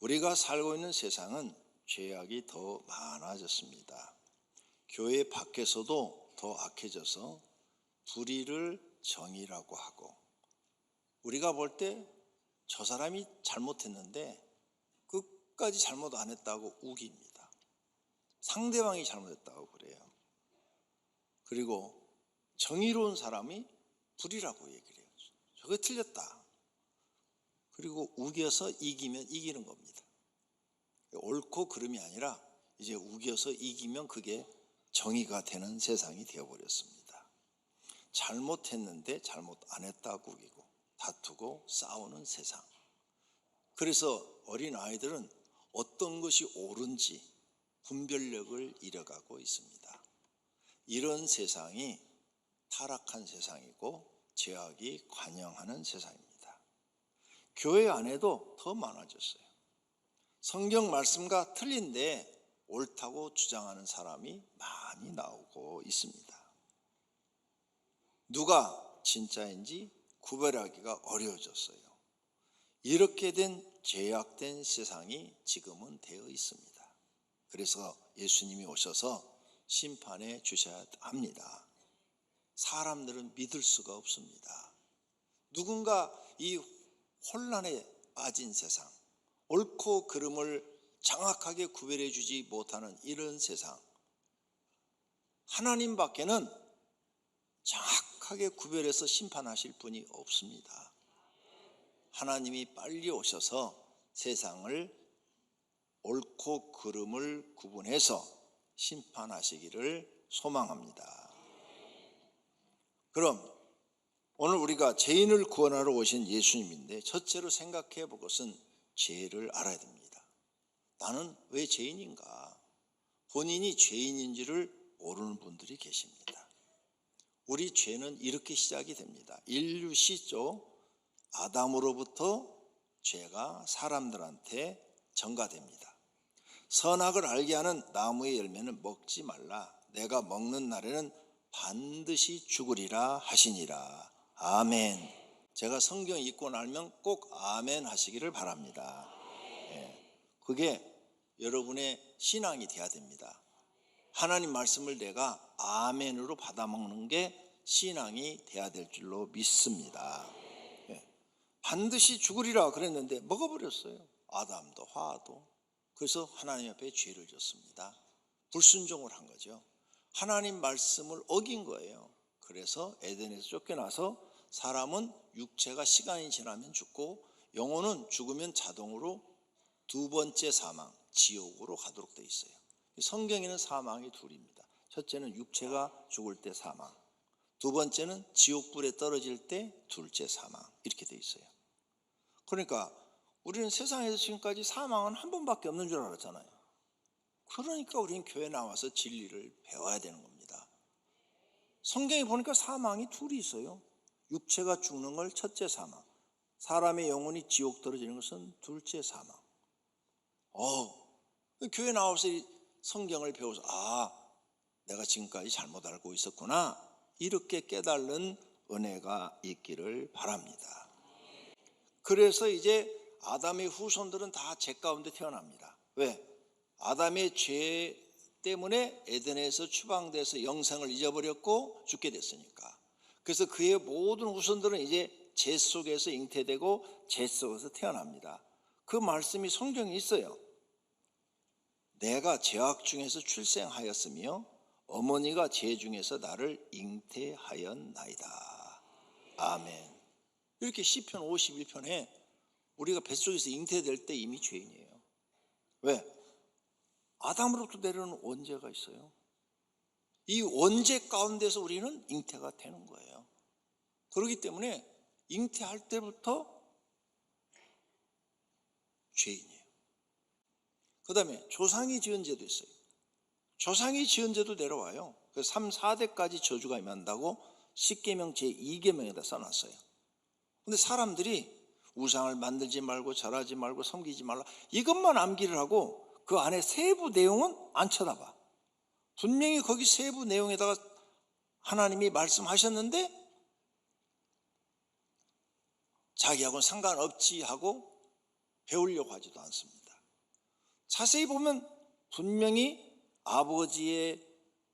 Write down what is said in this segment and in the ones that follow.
우리가 살고 있는 세상은 죄악이 더 많아졌습니다. 교회 밖에서도 더 악해져서 불의를 정의라고 하고, 우리가 볼 때 저 사람이 잘못했는데 끝까지 잘못 안 했다고 우깁니다. 상대방이 잘못했다고 그래요. 그리고 정의로운 사람이 불의라고 얘기를 해요. 저게 틀렸다. 그리고 우겨서 이기면 이기는 겁니다. 옳고 그름이 아니라 이제 우겨서 이기면 그게 정의가 되는 세상이 되어버렸습니다. 잘못했는데 잘못 안 했다고 우기고 다투고 싸우는 세상. 그래서 어린 아이들은 어떤 것이 옳은지 분별력을 잃어가고 있습니다. 이런 세상이 타락한 세상이고 죄악이 관영하는 세상입니다. 교회 안에도 더 많아졌어요. 성경 말씀과 틀린데 옳다고 주장하는 사람이 많이 나오고 있습니다. 누가 진짜인지 구별하기가 어려워졌어요. 이렇게 된 죄악된 세상이 지금은 되어 있습니다. 그래서 예수님이 오셔서 심판해 주셔야 합니다. 사람들은 믿을 수가 없습니다. 누군가 이 혼란에 빠진 세상, 옳고 그름을 정확하게 구별해 주지 못하는 이런 세상, 하나님밖에는 정확하게 구별해서 심판하실 분이 없습니다. 하나님이 빨리 오셔서 세상을 옳고 그름을 구분해서 심판하시기를 소망합니다. 그럼 오늘 우리가 죄인을 구원하러 오신 예수님인데 첫째로 생각해 볼 것은 죄를 알아야 됩니다. 나는 왜 죄인인가? 본인이 죄인인지를 모르는 분들이 계십니다. 우리 죄는 이렇게 시작이 됩니다. 인류 시조 아담으로부터 죄가 사람들한테 전가됩니다. 선악을 알게 하는 나무의 열매는 먹지 말라. 내가 먹는 날에는 반드시 죽으리라 하시니라. 아멘. 제가 성경 읽고 나면 꼭 아멘 하시기를 바랍니다. 그게 여러분의 신앙이 돼야 됩니다. 하나님 말씀을 내가 아멘으로 받아먹는 게 신앙이 돼야 될 줄로 믿습니다. 반드시 죽으리라 그랬는데 먹어버렸어요. 아담도 하와도. 그래서 하나님 앞에 죄를 졌습니다. 불순종을 한 거죠. 하나님 말씀을 어긴 거예요. 그래서 에덴에서 쫓겨나서 사람은 육체가 시간이 지나면 죽고 영혼은 죽으면 자동으로 두 번째 사망, 지옥으로 가도록 되어 있어요. 성경에는 사망이 둘입니다. 첫째는 육체가 죽을 때 사망, 두 번째는 지옥불에 떨어질 때 둘째 사망, 이렇게 되어 있어요. 그러니까 우리는 세상에서 지금까지 사망은 한 번밖에 없는 줄 알았잖아요. 그러니까 우리는 교회 나와서 진리를 배워야 되는 겁니다. 성경에 보니까 사망이 둘이 있어요. 육체가 죽는 걸 첫째 사망, 사람의 영혼이 지옥 떨어지는 것은 둘째 사망. 교회 나와서 성경을 배워서 내가 지금까지 잘못 알고 있었구나, 이렇게 깨달는 은혜가 있기를 바랍니다. 그래서 이제 아담의 후손들은 다 죄 가운데 태어납니다. 왜? 아담의 죄 때문에 에덴에서 추방돼서 영생을 잊어버렸고 죽게 됐으니까. 그래서 그의 모든 후손들은 이제 죄 속에서 잉태되고 죄 속에서 태어납니다. 그 말씀이 성경에 있어요. 내가 죄악 중에서 출생하였으며 어머니가 죄 중에서 나를 잉태하였나이다. 아멘. 이렇게 시편 51편에 우리가 뱃속에서 잉태될 때 이미 죄인이에요. 왜? 아담으로부터 내려오는 원죄가 있어요. 이 원죄 가운데서 우리는 잉태가 되는 거예요. 그렇기 때문에 잉태할 때부터 죄인이에요. 그 다음에 조상이 지은 죄도 있어요. 조상이 지은 죄도 내려와요. 그래서 3, 4대까지 저주가 임한다고 십계명 제2계명에다 써놨어요. 근데 사람들이 우상을 만들지 말고 절하지 말고 섬기지 말라, 이것만 암기를 하고 그 안에 세부 내용은 안 쳐다봐. 분명히 거기 세부 내용에다가 하나님이 말씀하셨는데 자기하고는 상관없지 하고 배우려고 하지도 않습니다. 자세히 보면 분명히 아버지의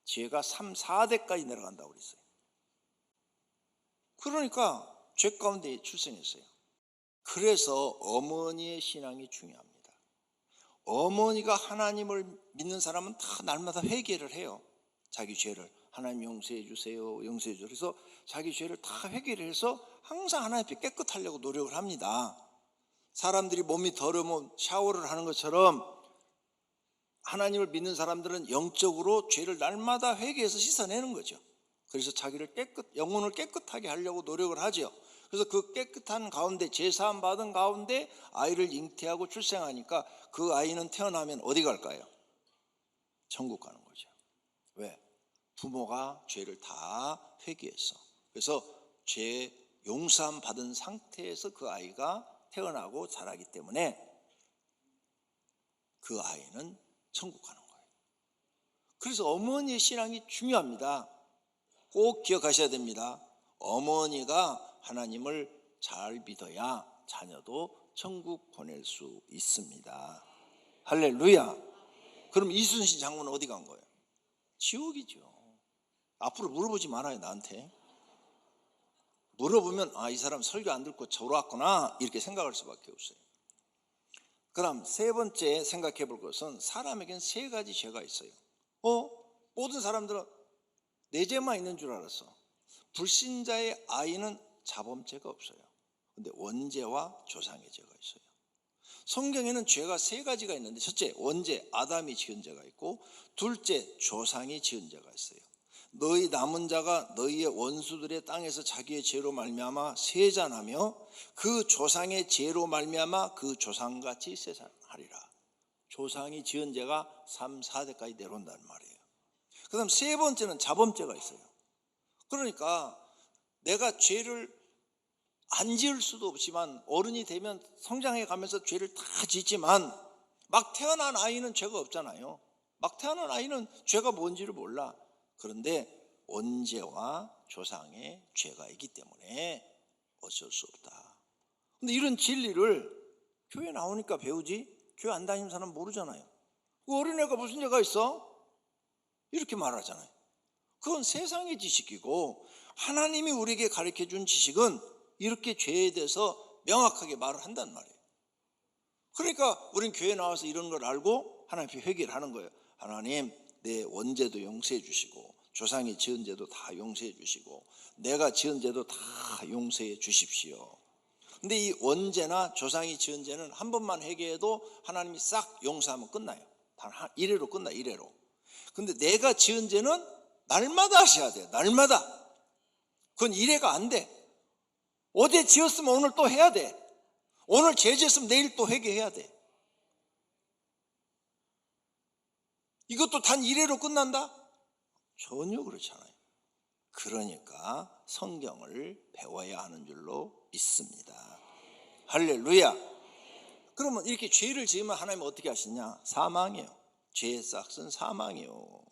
죄가 3, 4대까지 내려간다고 그랬어요. 그러니까 죄 가운데 출생했어요. 그래서 어머니의 신앙이 중요합니다. 어머니가 하나님을 믿는 사람은 다 날마다 회개를 해요. 자기 죄를 하나님 용서해 주세요, 용서해 주세요. 그래서 자기 죄를 다 회개를 해서 항상 하나님 앞에 깨끗하려고 노력을 합니다. 사람들이 몸이 더러우면 샤워를 하는 것처럼 하나님을 믿는 사람들은 영적으로 죄를 날마다 회개해서 씻어내는 거죠. 그래서 자기를 영혼을 깨끗하게 하려고 노력을 하죠. 그래서 그 깨끗한 가운데, 제사함 받은 가운데 아이를 잉태하고 출생하니까 그 아이는 태어나면 어디 갈까요? 천국 가는 거죠. 왜? 부모가 죄를 다 회개했어. 그래서 죄 용서함 받은 상태에서 그 아이가 태어나고 자라기 때문에 그 아이는 천국 가는 거예요. 그래서 어머니의 신앙이 중요합니다. 꼭 기억하셔야 됩니다. 어머니가 하나님을 잘 믿어야 자녀도 천국 보낼 수 있습니다. 할렐루야. 그럼 이순신 장군은 어디 간 거예요? 지옥이죠. 앞으로 물어보지 말아요, 나한테. 물어보면 이 사람 설교 안 듣고 저러 왔구나 이렇게 생각할 수밖에 없어요. 그럼 세 번째 생각해 볼 것은 사람에겐 세 가지 죄가 있어요. 모든 사람들은 네 죄만 있는 줄 알았어. 불신자의 아이는 자범죄가 없어요. 근데 원죄와 조상의 죄가 있어요. 성경에는 죄가 세 가지가 있는데, 첫째 원죄, 아담이 지은 죄가 있고, 둘째 조상이 지은 죄가 있어요. 너희 남은 자가 너희의 원수들의 땅에서 자기의 죄로 말미암아 세잔하며 그 조상의 죄로 말미암아 그 조상같이 세잔하리라. 조상이 지은 죄가 3, 4대까지 내려온다는 말이에요. 그 다음 세 번째는 자범죄가 있어요. 그러니까 내가 죄를 안 지을 수도 없지만 어른이 되면 성장해 가면서 죄를 다 짓지만 막 태어난 아이는 죄가 없잖아요. 막 태어난 아이는 죄가 뭔지를 몰라. 그런데 원죄와 조상의 죄가 있기 때문에 어쩔 수 없다. 근데 이런 진리를 교회 나오니까 배우지 교회 안 다니는 사람 모르잖아요. 그 어린애가 무슨 죄가 있어? 이렇게 말하잖아요. 그건 세상의 지식이고 하나님이 우리에게 가르쳐준 지식은 이렇게 죄에 대해서 명확하게 말을 한단 말이에요. 그러니까 우린 교회 나와서 이런 걸 알고 하나님 앞에 회개를 하는 거예요. 하나님, 내 원죄도 용서해 주시고 조상이 지은 죄도 다 용서해 주시고 내가 지은 죄도 다 용서해 주십시오. 근데 이 원죄나 조상이 지은 죄는 한 번만 회개해도 하나님이 싹 용서하면 끝나요. 단 이래로 끝나, 이래로. 근데 내가 지은 죄는 날마다 하셔야 돼요. 날마다. 그건 이래가 안 돼. 어제 지었으면 오늘 또 해야 돼. 오늘 죄 지었으면 내일 또 회개해야 돼. 이것도 단 이래로 끝난다? 전혀 그렇잖아요. 그러니까 성경을 배워야 하는 줄로 믿습니다. 할렐루야. 그러면 이렇게 죄를 지으면 하나님은 어떻게 하시냐? 사망이에요. 죄의 싹은 사망이에요.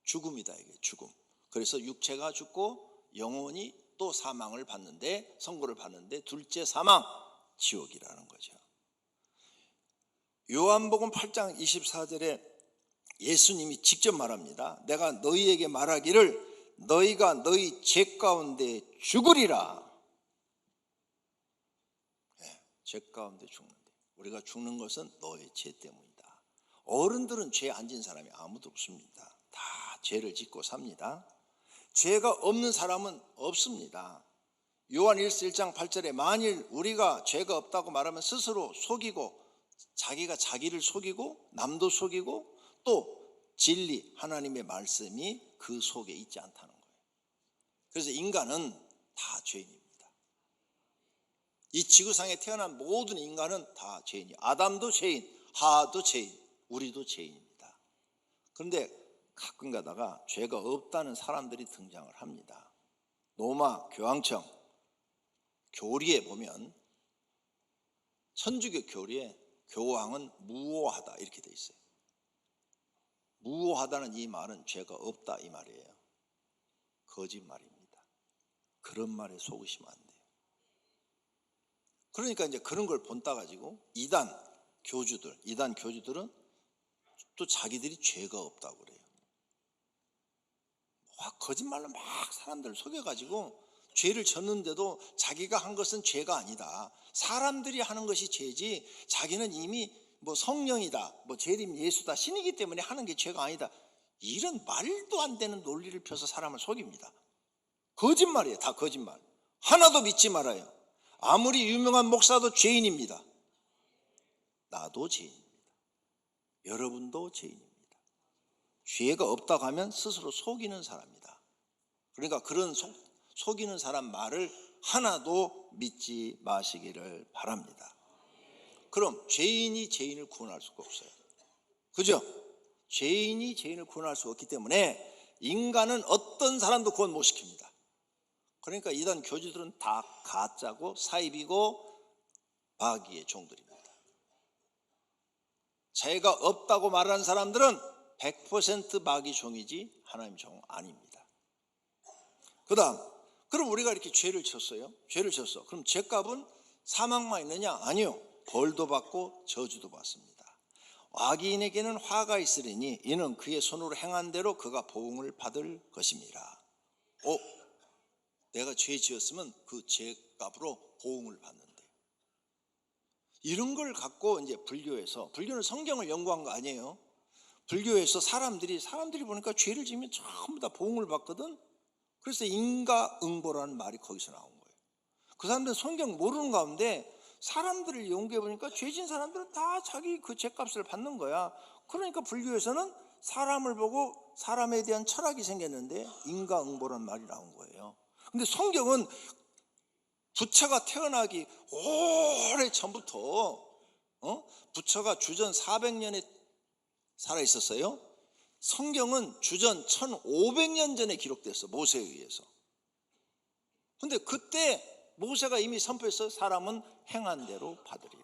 죽음이다, 이게 죽음. 그래서 육체가 죽고 영혼이 또 사망을 받는데, 선고를 받는데 둘째 사망, 지옥이라는 거죠. 요한복음 8장 24절에 예수님이 직접 말합니다. 내가 너희에게 말하기를 너희가 너희 죄 가운데 죽으리라. 죄 가운데 죽는데, 우리가 죽는 것은 너의 죄 때문이다. 어른들은 죄 안 진 사람이 아무도 없습니다. 다 죄를 짓고 삽니다. 죄가 없는 사람은 없습니다. 요한 1장 8절에 만일 우리가 죄가 없다고 말하면 스스로 속이고 자기가 자기를 속이고 남도 속이고 또 진리 하나님의 말씀이 그 속에 있지 않다는 거예요. 그래서 인간은 다 죄인입니다. 이 지구상에 태어난 모든 인간은 다 죄인이에요. 아담도 죄인, 하도 죄인, 우리도 죄인입니다. 그런데 가끔 가다가 죄가 없다는 사람들이 등장을 합니다. 로마 교황청 교리에 보면, 천주교 교리에 교황은 무오하다 이렇게 돼 있어요. 무오하다는 이 말은 죄가 없다 이 말이에요. 거짓말입니다. 그런 말에 속으시면 안 돼요. 그러니까 이제 그런 걸 본따 가지고 이단 교주들은 또 자기들이 죄가 없다고 그래요. 거짓말로 막 사람들을 속여가지고 죄를 졌는데도 자기가 한 것은 죄가 아니다. 사람들이 하는 것이 죄지 자기는 이미 뭐 성령이다, 뭐 재림 예수다, 신이기 때문에 하는 게 죄가 아니다. 이런 말도 안 되는 논리를 펴서 사람을 속입니다. 거짓말이에요. 다 거짓말. 하나도 믿지 말아요. 아무리 유명한 목사도 죄인입니다. 나도 죄인입니다. 여러분도 죄인입니다. 죄가 없다고 하면 스스로 속이는 사람이다. 그러니까 그런 속이는 사람 말을 하나도 믿지 마시기를 바랍니다. 그럼 죄인이 죄인을 구원할 수가 없어요. 그죠? 죄인이 죄인을 구원할 수 없기 때문에 인간은 어떤 사람도 구원 못 시킵니다. 그러니까 이단 교주들은 다 가짜고 사입이고 마귀의 종들입니다. 죄가 없다고 말하는 사람들은 100% 마귀 종이지 하나님 종 아닙니다. 그 다음, 그럼 우리가 이렇게 죄를 졌어요. 죄를 졌어. 그럼 죄값은 사망만 있느냐? 아니요. 벌도 받고 저주도 받습니다. 악인에게는 화가 있으리니 이는 그의 손으로 행한 대로 그가 보응을 받을 것입니다. 내가 죄 지었으면 그 죄값으로 보응을 받는데, 이런 걸 갖고 이제 불교는 성경을 연구한 거 아니에요. 불교에서 사람들이 보니까 죄를 지으면 전부 다 보응을 받거든. 그래서 인과응보라는 말이 거기서 나온 거예요. 그 사람들은 성경 모르는 가운데 사람들을 연구해 보니까 죄진 사람들은 다 자기 그 죄값을 받는 거야. 그러니까 불교에서는 사람을 보고 사람에 대한 철학이 생겼는데 인과응보라는 말이 나온 거예요. 근데 성경은 부처가 태어나기 오래 전부터 부처가 주전 400년에 살아 있었어요. 성경은 주전 1500년 전에 기록됐어. 모세에 의해서. 근데 그때 모세가 이미 선포했어. 사람은 행한 대로 받으리라.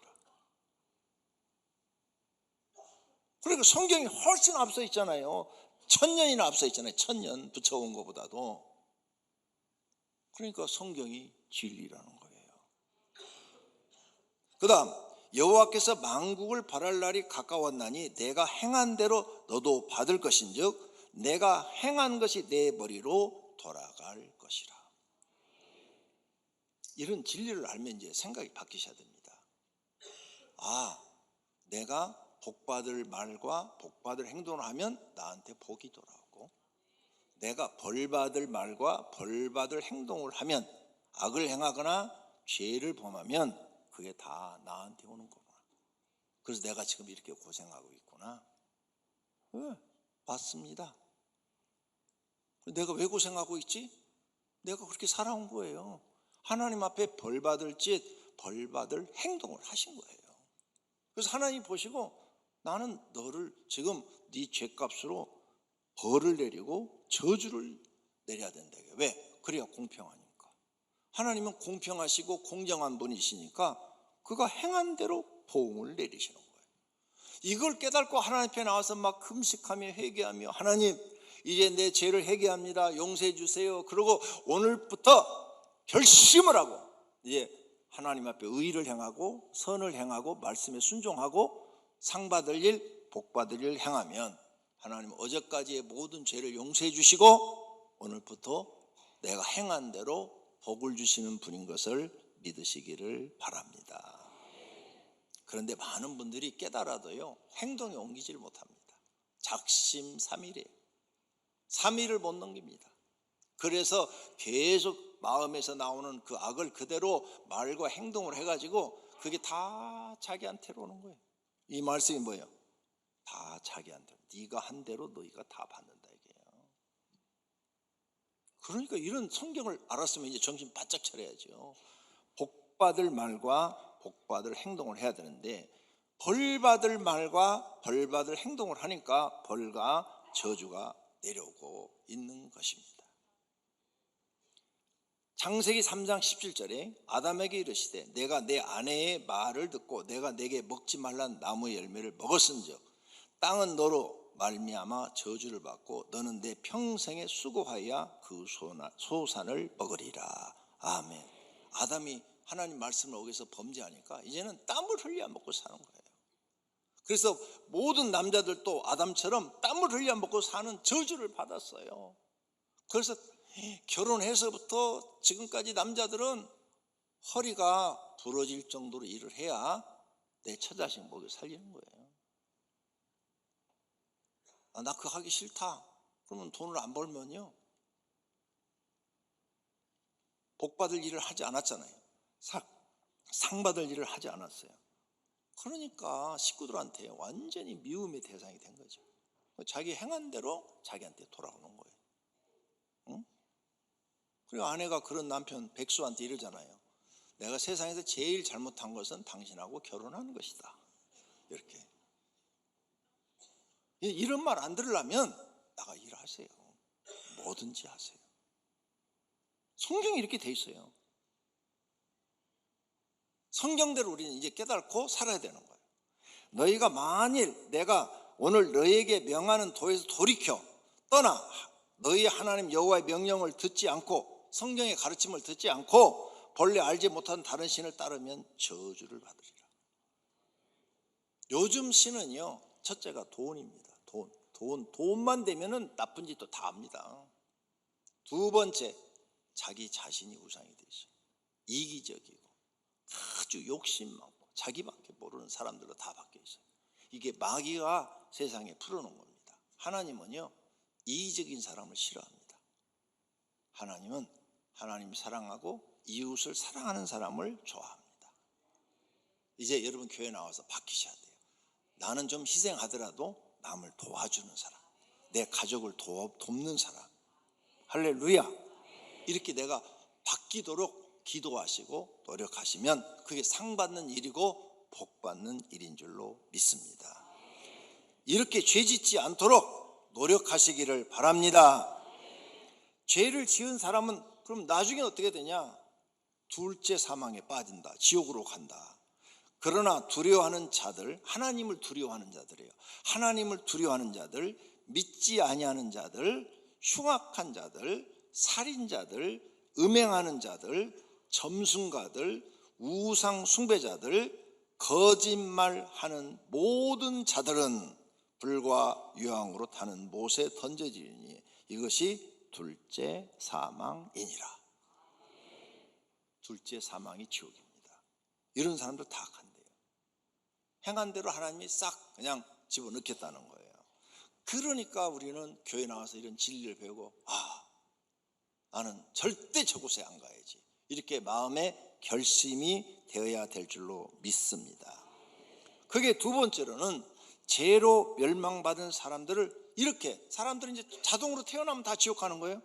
그러니까 성경이 훨씬 앞서 있잖아요. 1000년이나 앞서 있잖아요. 1000년 부처 온 것보다도. 그러니까 성경이 진리라는 거예요. 그 다음, 여호와께서 만국을 벌할 날이 가까웠나니 내가 행한 대로 너도 받을 것인즉 내가 행한 것이 내 머리로 돌아갈 것이라. 이런 진리를 알면 이제 생각이 바뀌셔야 됩니다. 내가 복받을 말과 복받을 행동을 하면 나한테 복이 돌아오고, 내가 벌받을 말과 벌받을 행동을 하면, 악을 행하거나 죄를 범하면 그게 다 나한테 오는 거구나. 그래서 내가 지금 이렇게 고생하고 있구나. 맞습니다. 내가 왜 고생하고 있지? 내가 그렇게 살아온 거예요. 하나님 앞에 벌받을 짓, 벌받을 행동을 하신 거예요. 그래서 하나님 보시고 나는 너를 지금 네 죄값으로 벌을 내리고 저주를 내려야 된다. 왜? 그래야 공평하니까. 하나님은 공평하시고 공정한 분이시니까 그가 행한 대로 보응을 내리시는 거예요. 이걸 깨닫고 하나님 앞에 나와서 막 금식하며 회개하며, 하나님 이제 내 죄를 회개합니다. 용서해 주세요. 그리고 오늘부터 결심을 하고 이제 하나님 앞에 의를 행하고 선을 행하고 말씀에 순종하고 상 받을 일, 복 받을 일 행하면 하나님 어제까지의 모든 죄를 용서해 주시고 오늘부터 내가 행한 대로 복을 주시는 분인 것을 믿으시기를 바랍니다. 그런데 많은 분들이 깨달아도요 행동에 옮기지를 못합니다. 작심삼일이에요. 3일을 못 넘깁니다. 그래서 계속 마음에서 나오는 그 악을 그대로 말과 행동을 해가지고 그게 다 자기한테로 오는 거예요. 이 말씀이 뭐예요? 다 자기한테. 네가 한 대로 너희가 다 받는다 이게요. 그러니까 이런 성경을 알았으면 이제 정신 바짝 차려야죠. 복받을 말과 복받을 행동을 해야 되는데 벌받을 말과 벌받을 행동을 하니까 벌과 저주가 내려오고 있는 것입니다. 창세기 3장 17절에 아담에게 이르시되 내가 내 아내의 말을 듣고 내가 내게 먹지 말란 나무의 열매를 먹었은즉 땅은 너로 말미암아 저주를 받고 너는 내 평생에 수고하여 그 소산을 먹으리라. 아멘. 아담이 하나님 말씀을 어겨서 범죄하니까 이제는 땀을 흘려 먹고 사는 거예요. 그래서 모든 남자들도 아담처럼 땀을 흘려 먹고 사는 저주를 받았어요. 그래서 결혼해서부터 지금까지 남자들은 허리가 부러질 정도로 일을 해야 내 처자식 먹여 살리는 거예요. 나 그거 하기 싫다. 그러면 돈을 안 벌면요, 복 받을 일을 하지 않았잖아요. 상 받을 일을 하지 않았어요. 그러니까 식구들한테 완전히 미움의 대상이 된 거죠. 자기 행한 대로 자기한테 돌아오는 거예요. 응? 그리고 아내가 그런 남편 백수한테 이러잖아요. 내가 세상에서 제일 잘못한 것은 당신하고 결혼하는 것이다. 이렇게. 이런 말 안 들으려면 나가 일하세요. 뭐든지 하세요. 성경이 이렇게 돼 있어요. 성경대로 우리는 이제 깨닫고 살아야 되는 거예요. 너희가 만일 내가 오늘 너희에게 명하는 도에서 돌이켜 떠나 너희 하나님 여호와의 명령을 듣지 않고 성경의 가르침을 듣지 않고 본래 알지 못한 다른 신을 따르면 저주를 받으리라. 요즘 신은요, 첫째가 돈입니다. 돈만 되면은 나쁜 짓도 다 합니다. 두 번째, 자기 자신이 우상이 돼 있어요. 이기적이고 아주 욕심 많고 자기밖에 모르는 사람들로 다 바뀌어 있어요. 이게 마귀가 세상에 풀어놓은 겁니다. 하나님은요, 이기적인 사람을 싫어합니다. 하나님은 하나님 사랑하고 이웃을 사랑하는 사람을 좋아합니다. 이제 여러분 교회 나와서 바뀌셔야 돼요. 나는 좀 희생하더라도 남을 도와주는 사람, 내 가족을 돕는 사람. 할렐루야. 이렇게 내가 바뀌도록 기도하시고 노력하시면 그게 상 받는 일이고 복 받는 일인 줄로 믿습니다. 이렇게 죄 짓지 않도록 노력하시기를 바랍니다. 죄를 지은 사람은 그럼 나중에 어떻게 되냐? 둘째 사망에 빠진다. 지옥으로 간다. 그러나 두려워하는 자들, 하나님을 두려워하는 자들이에요. 하나님을 두려워하는 자들, 믿지 아니하는 자들, 흉악한 자들, 살인자들, 음행하는 자들, 점순가들, 우상 숭배자들, 거짓말하는 모든 자들은 불과 유황으로 타는 못에 던져지리니 이것이 둘째 사망이니라. 둘째 사망이 지옥입니다. 이런 사람들 다 간대요. 행한 대로 하나님이 싹 그냥 집어넣겠다는 거예요. 그러니까 우리는 교회 나와서 이런 진리를 배우고 나는 절대 저곳에 안 가야지. 이렇게 마음의 결심이 되어야 될 줄로 믿습니다. 그게 두 번째로는 죄로 멸망받은 사람들을 이렇게 사람들은 이제 자동으로 태어나면 다 지옥 가는 거예요.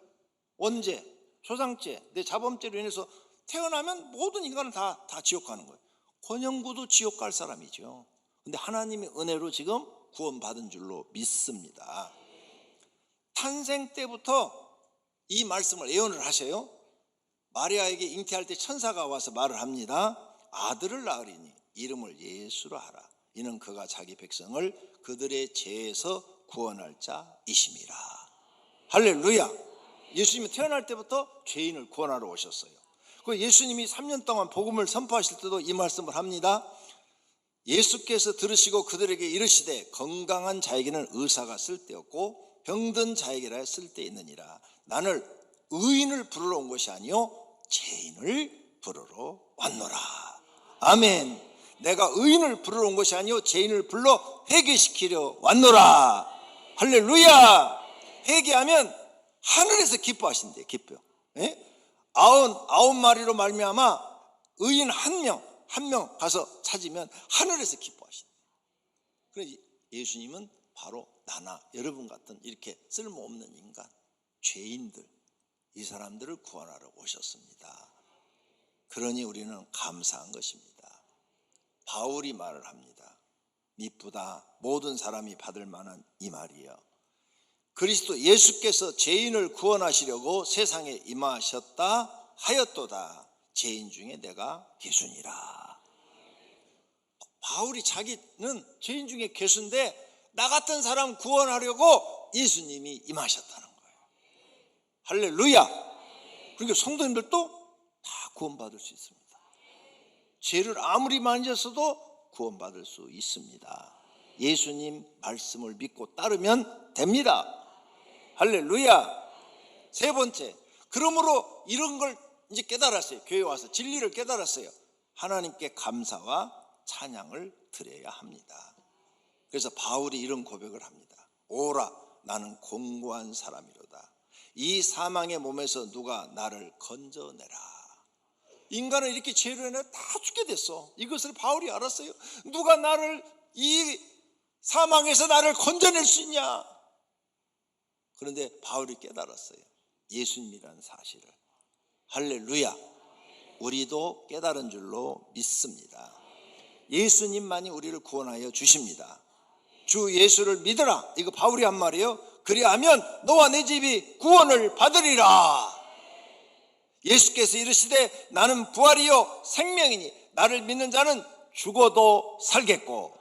원죄, 초상죄, 내 자범죄로 인해서 태어나면 모든 인간은 다 지옥 가는 거예요. 권영구도 지옥 갈 사람이죠. 근데 하나님의 은혜로 지금 구원받은 줄로 믿습니다. 탄생 때부터 이 말씀을 예언을 하셔요. 마리아에게 잉태할 때 천사가 와서 말을 합니다. 아들을 낳으리니 이름을 예수로 하라. 이는 그가 자기 백성을 그들의 죄에서 구원할 자이심이라. 할렐루야. 예수님이 태어날 때부터 죄인을 구원하러 오셨어요. 그 예수님이 3년 동안 복음을 선포하실 때도 이 말씀을 합니다. 예수께서 들으시고 그들에게 이르시되 건강한 자에게는 의사가 쓸데없고 병든 자에게라 쓸데있느니라. 나는 의인을 부르러 온 것이 아니요 죄인을 부르러 왔노라. 아멘. 내가 의인을 부르러 온 것이 아니요 죄인을 불러 회개시키려 왔노라. 할렐루야. 회개하면 하늘에서 기뻐하신대요. 기뻐요. 예? 99마리로 말미암아 의인 한 명 가서 찾으면 하늘에서 기뻐하신대요. 그래서 예수님은 바로 나나 여러분 같은 이렇게 쓸모없는 인간, 죄인들, 이 사람들을 구원하러 오셨습니다. 그러니 우리는 감사한 것입니다. 바울이 말을 합니다. 미쁘다 모든 사람이 받을 만한 이 말이요. 그리스도 예수께서 죄인을 구원하시려고 세상에 임하셨다 하였도다. 죄인 중에 내가 괴순이라. 바울이 자기는 죄인 중에 괴수인데 나 같은 사람 구원하려고 예수님이 임하셨다는 거예요. 할렐루야. 그러니까 성도님들도 다 구원받을 수 있습니다. 죄를 아무리 많이 졌어도 구원받을 수 있습니다. 예수님 말씀을 믿고 따르면 됩니다. 할렐루야. 세 번째, 그러므로 이런 걸 이제 깨달았어요. 교회 와서 진리를 깨달았어요. 하나님께 감사와 찬양을 드려야 합니다. 그래서 바울이 이런 고백을 합니다. 오라, 나는 공고한 사람이로다. 이 사망의 몸에서 누가 나를 건져내라. 인간은 이렇게 죄로 인해 다 죽게 됐어. 이것을 바울이 알았어요. 누가 나를 이 사망에서 나를 건져낼 수 있냐? 그런데 바울이 깨달았어요. 예수님이라는 사실을. 할렐루야. 우리도 깨달은 줄로 믿습니다. 예수님만이 우리를 구원하여 주십니다. 주 예수를 믿으라. 이거 바울이 한 말이에요. 그리하면 너와 내 집이 구원을 받으리라. 예수께서 이르시되 나는 부활이요 생명이니 나를 믿는 자는 죽어도 살겠고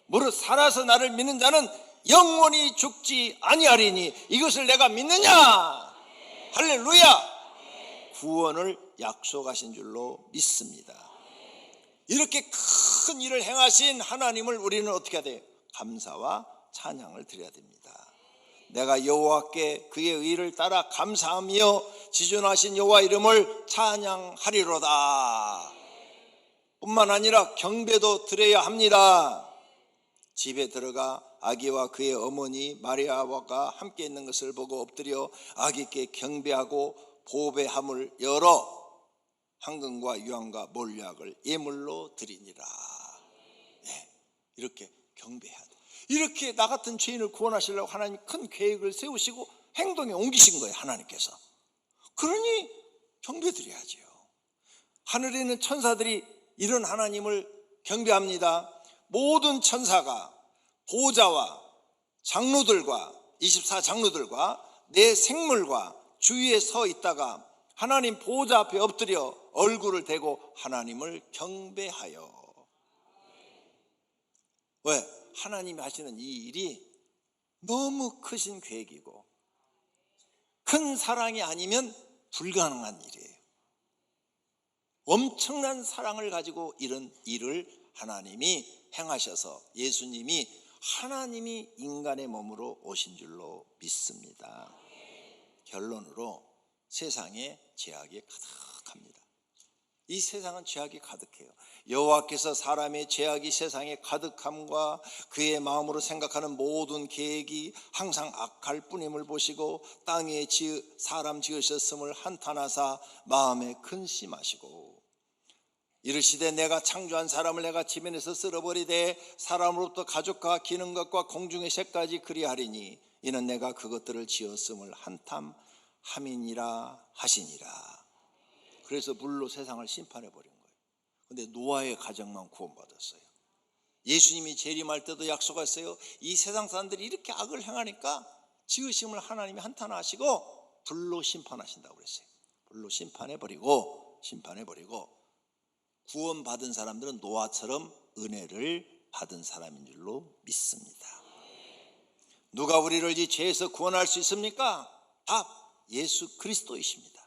무릇 살아서 나를 믿는 자는 영원히 죽지 아니하리니 이것을 내가 믿느냐? 할렐루야. 구원을 약속하신 줄로 믿습니다. 이렇게 큰 일을 행하신 하나님을 우리는 어떻게 해야 돼요? 감사와 찬양을 드려야 됩니다. 내가 여호와께 그의 의를 따라 감사하며 지존하신 여호와 이름을 찬양하리로다. 뿐만 아니라 경배도 드려야 합니다. 집에 들어가 아기와 그의 어머니 마리아와 함께 있는 것을 보고 엎드려 아기께 경배하고 보배함을 열어 황금과 유황과 몰약을 예물로 드리니라. 네, 이렇게 경배해야 돼. 이렇게 나 같은 죄인을 구원하시려고 하나님이 큰 계획을 세우시고 행동에 옮기신 거예요. 하나님께서. 그러니 경배드려야죠. 하늘에 있는 천사들이 이런 하나님을 경배합니다. 모든 천사가 보좌와 장로들과 24장로들과 내 생물과 주위에 서 있다가 하나님 보좌 앞에 엎드려 얼굴을 대고 하나님을 경배하여. 왜? 하나님이 하시는 이 일이 너무 크신 계획이고 큰 사랑이 아니면 불가능한 일이에요. 엄청난 사랑을 가지고 이런 일을 하나님이 행하셔서 예수님이 하나님이 인간의 몸으로 오신 줄로 믿습니다. 결론으로 세상에 죄악이 가득합니다. 이 세상은 죄악이 가득해요. 여호와께서 사람의 죄악이 세상에 가득함과 그의 마음으로 생각하는 모든 계획이 항상 악할 뿐임을 보시고 땅에 사람 지으셨음을 한탄하사 마음에 근심하시고 이르시되 내가 창조한 사람을 내가 지면에서 쓸어버리되 사람으로부터 가족과 기는 것과 공중의 새까지 그리하리니 이는 내가 그것들을 지었음을 한탄함이니라 하시니라. 그래서 물로 세상을 심판해 버린 거예요. 그런데 노아의 가정만 구원받았어요. 예수님이 재림할 때도 약속했어요. 이 세상 사람들이 이렇게 악을 행하니까 지으심을 하나님이 한탄하시고 불로 심판하신다고 그랬어요. 불로 심판해 버리고 구원받은 사람들은 노아처럼 은혜를 받은 사람인 줄로 믿습니다. 누가 우리를 이 죄에서 구원할 수 있습니까? 답, 예수 그리스도이십니다.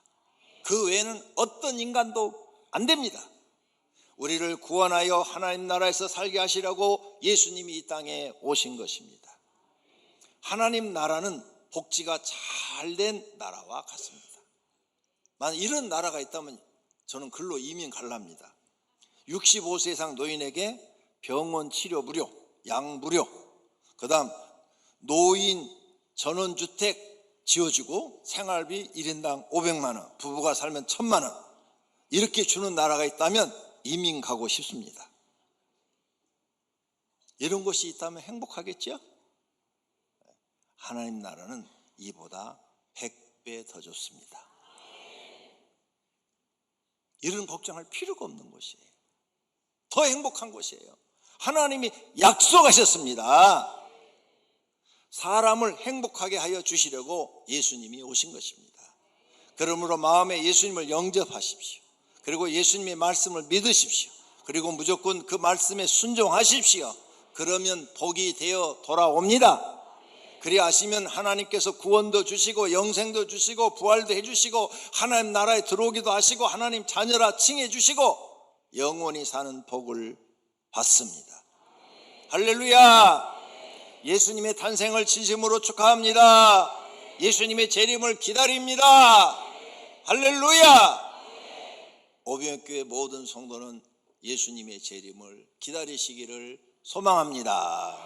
그 외에는 어떤 인간도 안 됩니다. 우리를 구원하여 하나님 나라에서 살게 하시려고 예수님이 이 땅에 오신 것입니다. 하나님 나라는 복지가 잘된 나라와 같습니다. 만약 이런 나라가 있다면 저는 글로 이민 갈랍니다. 65세 이상 노인에게 병원 치료 무료, 약 무료, 그 다음 노인 전원주택 지어주고 생활비 1인당 500만 원, 부부가 살면 1000만 원 이렇게 주는 나라가 있다면 이민 가고 싶습니다. 이런 것이 있다면 행복하겠죠? 하나님 나라는 이보다 100배 더 좋습니다. 이런 걱정할 필요가 없는 것이에요. 더 행복한 것이에요. 하나님이 약속하셨습니다. 사람을 행복하게 하여 주시려고 예수님이 오신 것입니다. 그러므로 마음에 예수님을 영접하십시오. 그리고 예수님의 말씀을 믿으십시오. 그리고 무조건 그 말씀에 순종하십시오. 그러면 복이 되어 돌아옵니다. 그리하시면 하나님께서 구원도 주시고 영생도 주시고 부활도 해주시고 하나님 나라에 들어오기도 하시고 하나님 자녀라 칭해 주시고 영원히 사는 복을 받습니다. 할렐루야. 예수님의 탄생을 진심으로 축하합니다. 예수님의 재림을 기다립니다. 할렐루야. 오병이교회 모든 성도는 예수님의 재림을 기다리시기를 소망합니다.